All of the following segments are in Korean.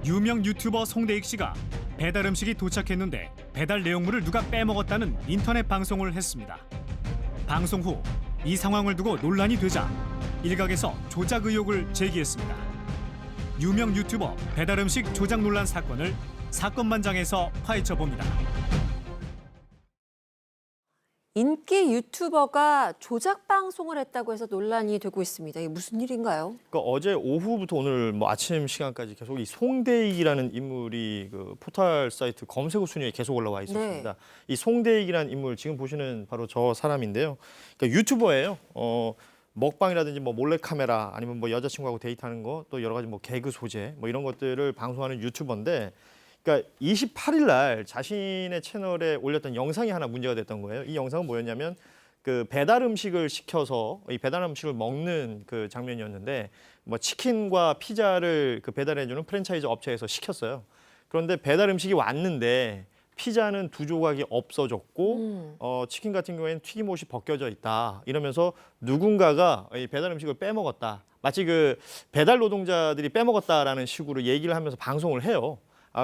유명 유튜버 송대익 씨가 배달 음식이 도착했는데 배달 내용물을 누가 빼먹었다는 인터넷 방송을 했습니다. 방송 후 이 상황을 두고 논란이 되자 일각에서 조작 의혹을 제기했습니다. 유명 유튜버 배달 음식 조작 논란 사건을 사건만장에서 파헤쳐 봅니다. 인기 유튜버가 조작 방송을 했다고 해서 논란이 되고 있습니다. 이게 무슨 일인가요? 그러니까 어제 오후부터 오늘 아침 시간까지 계속 이 송대익이라는 인물이 그 포털 사이트 검색어 순위에 계속 올라와 있었습니다. 이 송대익이라는 인물 지금 보시는 바로 저 사람인데요. 그러니까 유튜버예요. 먹방이라든지 몰래카메라 아니면 여자친구하고 데이트하는 거 또 여러 가지 개그 소재 이런 것들을 방송하는 유튜버인데 그러니까 28일 날 자신의 채널에 올렸던 영상이 하나 문제가 됐던 거예요. 이 영상은 뭐였냐면 그 배달 음식을 시켜서 이 배달 음식을 먹는 그 장면이었는데 치킨과 피자를 그 배달해주는 프랜차이즈 업체에서 시켰어요. 그런데 배달 음식이 왔는데 피자는 2조각이 없어졌고 치킨 같은 경우에는 튀김옷이 벗겨져 있다. 이러면서 누군가가 이 배달 음식을 빼먹었다. 마치 그 배달 노동자들이 빼먹었다라는 식으로 얘기를 하면서 방송을 해요.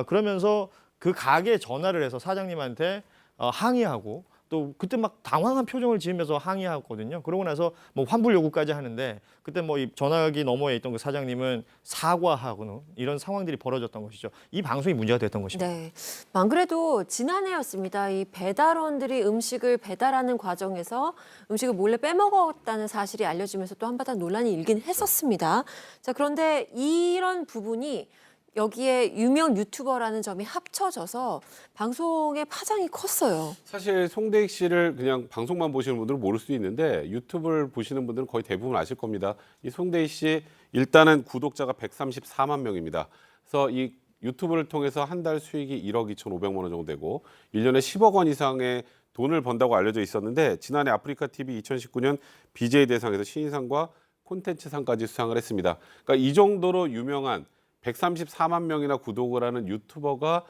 그러면서 그 가게에 전화를 해서 사장님한테 항의하고 또 그때 막 당황한 표정을 지으면서 항의하거든요. 그러고 나서 환불 요구까지 하는데 그때 이 전화기 너머에 있던 그 사장님은 사과하고는 이런 상황들이 벌어졌던 것이죠. 이 방송이 문제가 됐던 것입니다. 네. 안 그래도 지난해였습니다. 이 배달원들이 음식을 배달하는 과정에서 음식을 몰래 빼먹었다는 사실이 알려지면서 또 한바탕 논란이 일긴 했었습니다. 자, 그런데 이런 부분이 여기에 유명 유튜버라는 점이 합쳐져서 방송의 파장이 컸어요. 사실 송대익 씨를 그냥 방송만 보시는 분들은 모를 수도 있는데 유튜브를 보시는 분들은 거의 대부분 아실 겁니다. 이 송대익 씨 일단은 구독자가 134만 명입니다. 그래서 이 유튜브를 통해서 한 달 수익이 1억 2,500만 원 정도 되고 1년에 10억 원 이상의 돈을 번다고 알려져 있었는데 지난해 아프리카 TV 2019년 BJ 대상에서 신인상과 콘텐츠상까지 수상을 했습니다. 그러니까 이 정도로 유명한 134만 명이나 구독을 하는 유튜버가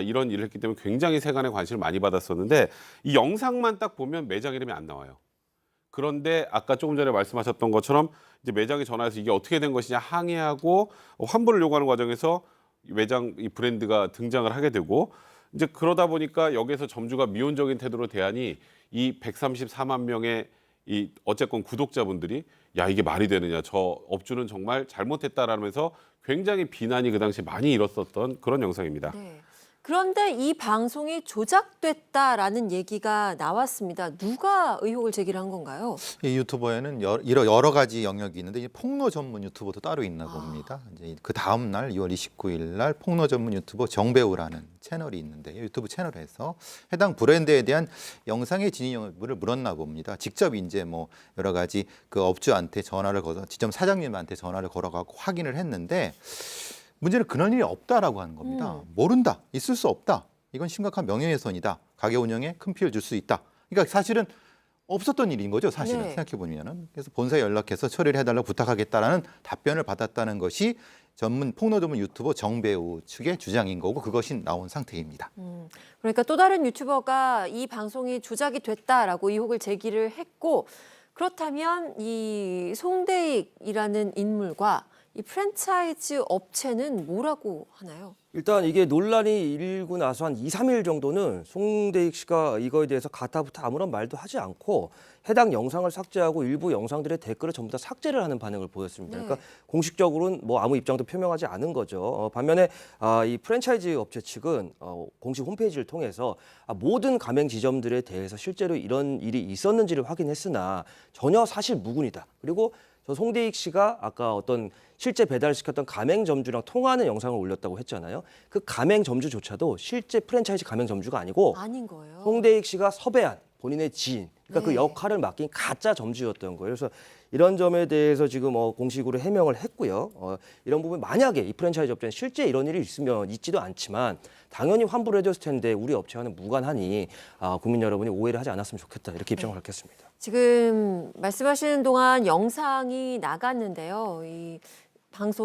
이런 일을 했기 때문에 굉장히 세간의 관심을 많이 받았었는데 이 영상만 딱 보면 매장 이름이 안 나와요. 그런데 아까 조금 전에 말씀하셨던 것처럼 이제 매장에 전화해서 이게 어떻게 된 것이냐 항의하고 환불을 요구하는 과정에서 매장 이 브랜드가 등장을 하게 되고 이제 그러다 보니까 여기에서 점주가 미온적인 태도로 대하니 이 134만 명의 이 어쨌건 구독자분들이 야 이게 말이 되느냐 저 업주는 정말 잘못했다라면서 굉장히 비난이 그 당시에 많이 일었었던 그런 영상입니다. 네. 그런데 이 방송이 조작됐다라는 얘기가 나왔습니다. 누가 의혹을 제기를 한 건가요? 이 유튜버에는 여러 가지 영역이 있는데 이제 폭로 전문 유튜버도 따로 있나 봅니다. 이제 그 다음 날 2월 29일 날 폭로 전문 유튜버 정배우라는 채널이 있는데 유튜브 채널에서 해당 브랜드에 대한 영상의 진위 여부를 물었나 봅니다. 직접 이제 여러 가지 그 업주한테 전화를 걸어 지점 사장님한테 전화를 걸어가고 확인을 했는데 문제는 그런 일이 없다라고 하는 겁니다. 모른다, 있을 수 없다. 이건 심각한 명예훼손이다. 가게 운영에 큰 피해를 줄 수 있다. 그러니까 사실은 없었던 일인 거죠, 사실은. 네. 생각해 보면은. 그래서 본사에 연락해서 처리를 해달라고 부탁하겠다라는 답변을 받았다는 것이 폭로 전문 유튜버 정배우 측의 주장인 거고 그것이 나온 상태입니다. 그러니까 또 다른 유튜버가 이 방송이 조작이 됐다라고 의혹을 제기를 했고 그렇다면 이 송대익이라는 인물과 이 프랜차이즈 업체는 뭐라고 하나요? 일단 이게 논란이 일고 나서 한 2, 3일 정도는 송대익 씨가 이거에 대해서 가타부타 아무런 말도 하지 않고 해당 영상을 삭제하고 일부 영상들의 댓글을 전부 다 삭제를 하는 반응을 보였습니다. 그러니까 공식적으로는 아무 입장도 표명하지 않은 거죠. 반면에 이 프랜차이즈 업체 측은 공식 홈페이지를 통해서 모든 가맹 지점들에 대해서 실제로 이런 일이 있었는지를 확인했으나 전혀 사실 무근이다. 그리고 저 송대익 씨가 아까 어떤 실제 배달시켰던 가맹점주랑 통화하는 영상을 올렸다고 했잖아요. 그 가맹점주조차도 실제 프랜차이즈 가맹점주가 아니고 아닌 거예요. 송대익 씨가 섭외한 본인의 지인, 그러니까 그 역할을 맡긴 가짜 점주였던 거예요. 그래서 이런 점에 대해서 지금 공식으로 해명을 했고요. 이런 부분 만약에 이 프랜차이즈 업체는 실제 이런 일이 있으면 있지도 않지만 당연히 환불을 해줬을 텐데 우리 업체와는 무관하니 국민 여러분이 오해를 하지 않았으면 좋겠다 이렇게 입장을 밝혔습니다. 지금 말씀하시는 동안 영상이 나갔는데요. 이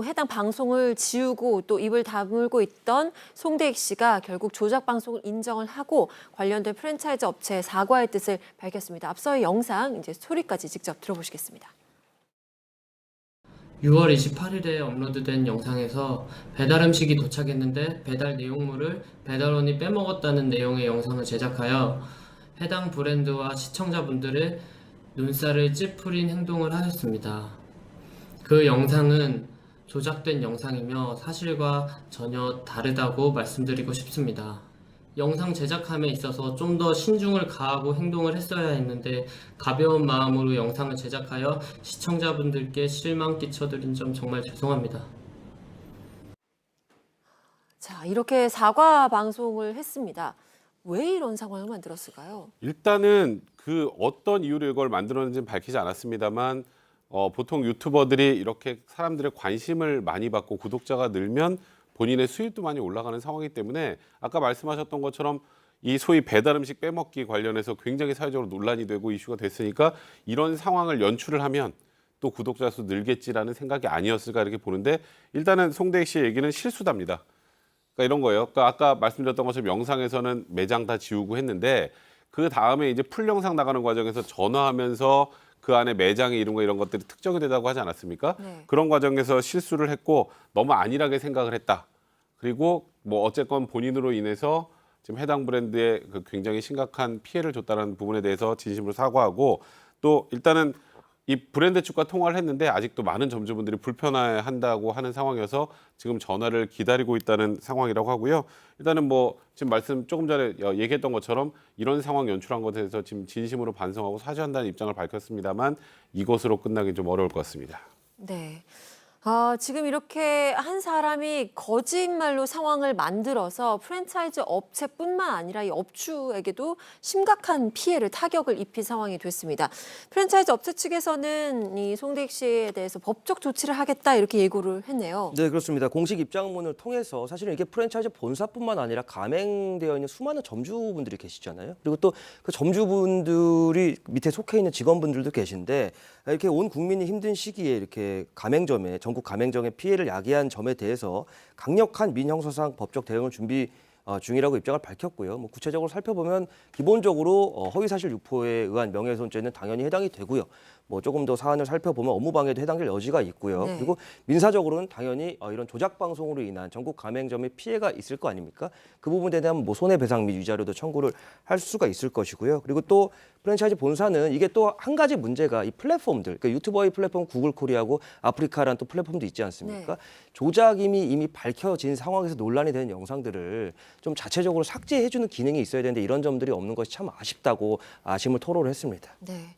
해당 방송을 지우고 또 입을 다물고 있던 송대익 씨가 결국 조작 방송을 인정을 하고 관련된 프랜차이즈 업체에 사과의 뜻을 밝혔습니다. 앞서의 영상 이제 소리까지 직접 들어보시겠습니다. 6월 28일에 업로드된 영상에서 배달 음식이 도착했는데 배달 내용물을 배달원이 빼먹었다는 내용의 영상을 제작하여 해당 브랜드와 시청자분들의 눈살을 찌푸린 행동을 하였습니다. 그 영상은 조작된 영상이며 사실과 전혀 다르다고 말씀드리고 싶습니다. 영상 제작함에 있어서 좀 더 신중을 가하고 행동을 했어야 했는데 가벼운 마음으로 영상을 제작하여 시청자분들께 실망 끼쳐드린 점 정말 죄송합니다. 자, 이렇게 사과 방송을 했습니다. 왜 이런 상황을 만들었을까요? 일단은 그 어떤 이유로 이걸 만들었는지는 밝히지 않았습니다만 보통 유튜버들이 이렇게 사람들의 관심을 많이 받고 구독자가 늘면 본인의 수입도 많이 올라가는 상황이기 때문에 아까 말씀하셨던 것처럼 이 소위 배달 음식 빼먹기 관련해서 굉장히 사회적으로 논란이 되고 이슈가 됐으니까 이런 상황을 연출을 하면 또 구독자 수 늘겠지라는 생각이 아니었을까 이렇게 보는데 일단은 송대익 씨의 얘기는 실수답니다. 그러니까 이런 거예요. 그러니까 아까 말씀드렸던 것처럼 영상에서는 매장 다 지우고 했는데 그 다음에 이제 풀 영상 나가는 과정에서 전화하면서 그 안에 매장의 이름과 이런 것들이 특정이 되다고 하지 않았습니까? 네. 그런 과정에서 실수를 했고 너무 안일하게 생각을 했다. 그리고 뭐 어쨌건 본인으로 인해서 지금 해당 브랜드에 그 굉장히 심각한 피해를 줬다는 부분에 대해서 진심으로 사과하고 또 일단은 이 브랜드 측과 통화를 했는데 아직도 많은 점주분들이 불편해한다고 하는 상황이어서 지금 전화를 기다리고 있다는 상황이라고 하고요. 일단은 뭐 지금 말씀 조금 전에 얘기했던 것처럼 이런 상황 연출한 것에 대해서 지금 진심으로 반성하고 사죄한다는 입장을 밝혔습니다만 이것으로 끝나기 좀 어려울 것 같습니다. 네. 지금 이렇게 한 사람이 거짓말로 상황을 만들어서 프랜차이즈 업체뿐만 아니라 이 업주에게도 심각한 피해를 타격을 입힌 상황이 됐습니다. 프랜차이즈 업체 측에서는 이 송대익 씨에 대해서 법적 조치를 하겠다 이렇게 예고를 했네요. 네, 그렇습니다. 공식 입장문을 통해서 사실은 이게 프랜차이즈 본사뿐만 아니라 가맹되어 있는 수많은 점주분들이 계시잖아요. 그리고 또 그 점주분들이 밑에 속해 있는 직원분들도 계신데 이렇게 온 국민이 힘든 시기에 이렇게 가맹점에 전국 가맹점에 피해를 야기한 점에 대해서 강력한 민형사상 법적 대응을 준비 중이라고 입장을 밝혔고요. 뭐 구체적으로 살펴보면 기본적으로 허위사실 유포에 의한 명예훼손죄는 당연히 해당이 되고요. 뭐 조금 더 사안을 살펴보면 업무방해도 해당될 여지가 있고요. 네. 그리고 민사적으로는 당연히 이런 조작 방송으로 인한 전국 가맹점의 피해가 있을 거 아닙니까? 그 부분에 대한 뭐 손해배상 및 위자료도 청구를 할 수가 있을 것이고요. 그리고 또 프랜차이즈 본사는 이게 또 한 가지 문제가 이 플랫폼들, 그러니까 유튜버의 플랫폼 구글 코리아고 아프리카라는 또 플랫폼도 있지 않습니까? 네. 조작임이 이미 밝혀진 상황에서 논란이 되는 영상들을 좀 자체적으로 삭제해주는 기능이 있어야 되는데 이런 점들이 없는 것이 참 아쉽다고 아쉬움을 토로를 했습니다. 네.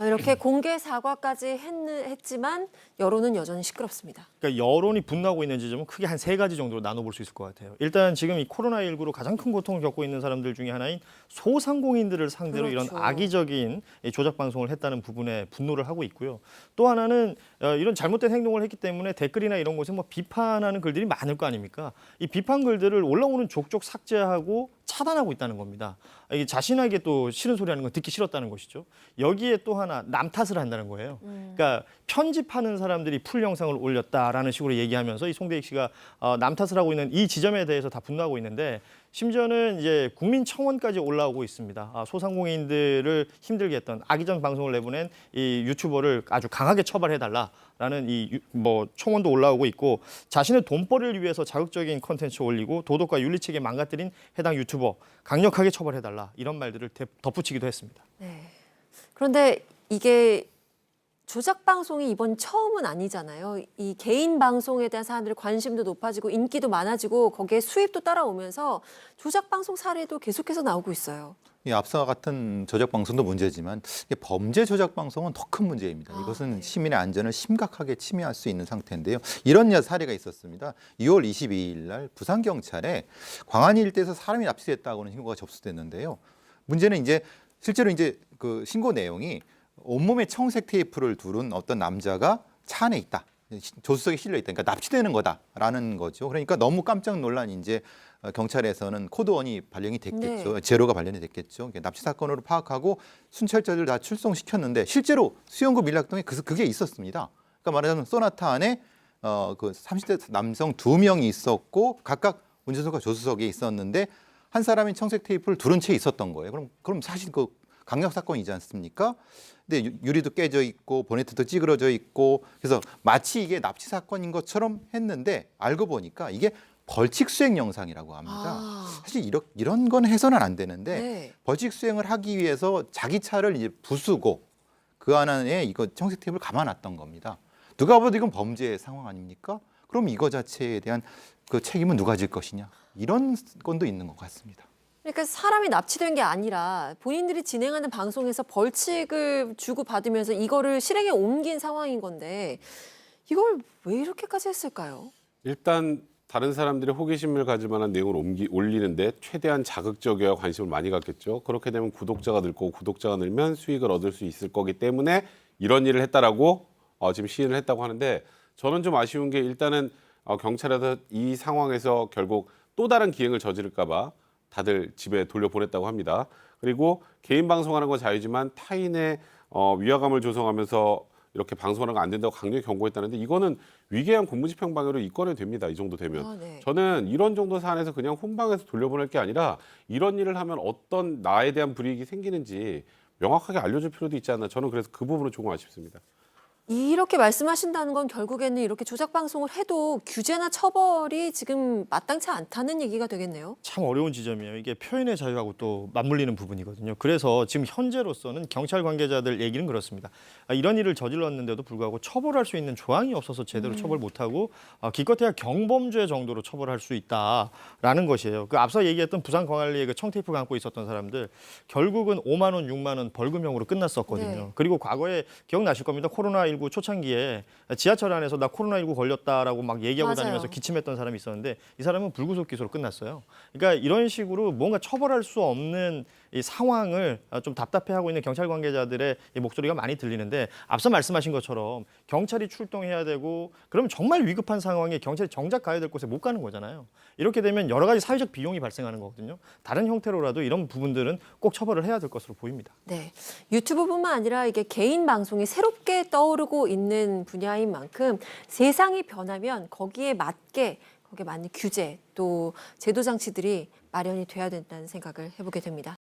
이렇게 공개 사과까지 했지만 여론은 여전히 시끄럽습니다. 그러니까 여론이 분노하고 있는 지점은 크게 한 3가지 정도로 나눠볼 수 있을 것 같아요. 일단 지금 이 코로나19로 가장 큰 고통을 겪고 있는 사람들 중에 하나인 소상공인들을 상대로 그렇죠. 이런 악의적인 조작 방송을 했다는 부분에 분노를 하고 있고요. 또 하나는 이런 잘못된 행동을 했기 때문에 댓글이나 이런 곳에 뭐 비판하는 글들이 많을 거 아닙니까? 이 비판 글들을 올라오는 족족 삭제하고 차단하고 있다는 겁니다. 이게 자신에게 또 싫은 소리 하는 건 듣기 싫었다는 것이죠. 여기에 또 하나 남 탓을 한다는 거예요. 그러니까 편집하는 사람들이 풀 영상을 올렸다라는 식으로 얘기하면서 이 송대익 씨가 남 탓을 하고 있는 이 지점에 대해서 다 분노하고 있는데 심지어는 이제 국민청원까지 올라오고 있습니다. 소상공인들을 힘들게 했던 악의적 방송을 내보낸 이 유튜버를 아주 강하게 처벌해달라라는 이 뭐 청원도 올라오고 있고 자신의 돈벌이를 위해서 자극적인 컨텐츠 올리고 도덕과 윤리체계 망가뜨린 해당 유튜버 강력하게 처벌해달라 이런 말들을 덧붙이기도 했습니다. 네. 그런데 이게 조작 방송이 이번 처음은 아니잖아요. 이 개인 방송에 대한 사람들의 관심도 높아지고 인기도 많아지고 거기에 수입도 따라오면서 조작 방송 사례도 계속해서 나오고 있어요. 이 앞서와 같은 조작 방송도 문제지만 범죄 조작 방송은 더 큰 문제입니다. 이것은 네. 시민의 안전을 심각하게 침해할 수 있는 상태인데요. 이런 사례가 있었습니다. 6월 22일 날 부산 경찰에 광안리 일대에서 사람이 납치됐다고 하는 신고가 접수됐는데요. 문제는 이제 실제로 이제 그 신고 내용이 온몸에 청색 테이프를 두른 어떤 남자가 차 안에 있다. 조수석에 실려 있다. 그러니까 납치되는 거다라는 거죠. 그러니까 너무 깜짝 놀란 이제 경찰에서는 코드원이 발령이 됐겠죠. 네. 제로가 발령이 됐겠죠. 납치 사건으로 파악하고 순찰자들 다 출동시켰는데 실제로 수영구 밀락동에 그게 있었습니다. 그러니까 말하자면 소나타 안에 그 30대 남성 2명이 있었고 각각 운전석과 조수석에 있었는데 한 사람이 청색 테이프를 두른 채 있었던 거예요. 그럼 사실 그 강력 사건이지 않습니까? 근데 유리도 깨져 있고 보네트도 찌그러져 있고 그래서 마치 이게 납치 사건인 것처럼 했는데 알고 보니까 이게 벌칙 수행 영상이라고 합니다. 아. 사실 이런 건 해서는 안 되는데 네. 벌칙 수행을 하기 위해서 자기 차를 이제 부수고 그 안에 이거 청색 테이프를 감아놨던 겁니다. 누가 봐도 이건 범죄 상황 아닙니까? 그럼 이거 자체에 대한 그 책임은 누가 질 것이냐? 이런 건도 있는 것 같습니다. 그러니까 사람이 납치된 게 아니라 본인들이 진행하는 방송에서 벌칙을 주고 받으면서 이거를 실행에 옮긴 상황인 건데 이걸 왜 이렇게까지 했을까요? 일단 다른 사람들이 호기심을 가질 만한 내용을 올리는데 최대한 자극적이어야 관심을 많이 갖겠죠. 그렇게 되면 구독자가 늘 거고 구독자가 늘면 수익을 얻을 수 있을 거기 때문에 이런 일을 했다라고 지금 시인을 했다고 하는데 저는 좀 아쉬운 게 일단은 경찰에서 이 상황에서 결국 또 다른 기행을 저지를까 봐 다들 집에 돌려보냈다고 합니다. 그리고 개인 방송하는 건 자유지만 타인의 위화감을 조성하면서 이렇게 방송하는 거 안 된다고 강력히 경고했다는데 이거는 위계양 공무집행방해로 입건이 됩니다. 이 정도 되면. 네. 저는 이런 정도 사안에서 그냥 혼방해서 돌려보낼 게 아니라 이런 일을 하면 어떤 나에 대한 불이익이 생기는지 명확하게 알려줄 필요도 있지 않나. 저는 그래서 그 부분은 조금 아쉽습니다. 이렇게 말씀하신다는 건 결국에는 이렇게 조작 방송을 해도 규제나 처벌이 지금 마땅치 않다는 얘기가 되겠네요. 참 어려운 지점이에요. 이게 표현의 자유하고 또 맞물리는 부분이거든요. 그래서 지금 현재로서는 경찰 관계자들 얘기는 그렇습니다. 이런 일을 저질렀는데도 불구하고 처벌할 수 있는 조항이 없어서 제대로 처벌 못하고 기껏해야 경범죄 정도로 처벌할 수 있다라는 것이에요. 그 앞서 얘기했던 부산 광안리에 그 청테이프 감고 있었던 사람들 결국은 5만 원, 6만 원 벌금형으로 끝났었거든요. 네. 그리고 과거에 기억나실 겁니다. 코로나19 초창기에 지하철 안에서 나 코로나19 걸렸다라고 막 얘기하고 맞아요. 다니면서 기침했던 사람이 있었는데 이 사람은 불구속 기소로 끝났어요. 그러니까 이런 식으로 뭔가 처벌할 수 없는 이 상황을 좀 답답해하고 있는 경찰 관계자들의 이 목소리가 많이 들리는데 앞서 말씀하신 것처럼 경찰이 출동해야 되고 그러면 정말 위급한 상황에 경찰이 정작 가야 될 곳에 못 가는 거잖아요. 이렇게 되면 여러 가지 사회적 비용이 발생하는 거거든요. 다른 형태로라도 이런 부분들은 꼭 처벌을 해야 될 것으로 보입니다. 네, 유튜브뿐만 아니라 이게 개인 방송이 새롭게 떠오르고 있는 분야인 만큼 세상이 변하면 거기에 맞게 거기에 맞는 규제 또 제도 장치들이 마련이 돼야 된다는 생각을 해보게 됩니다.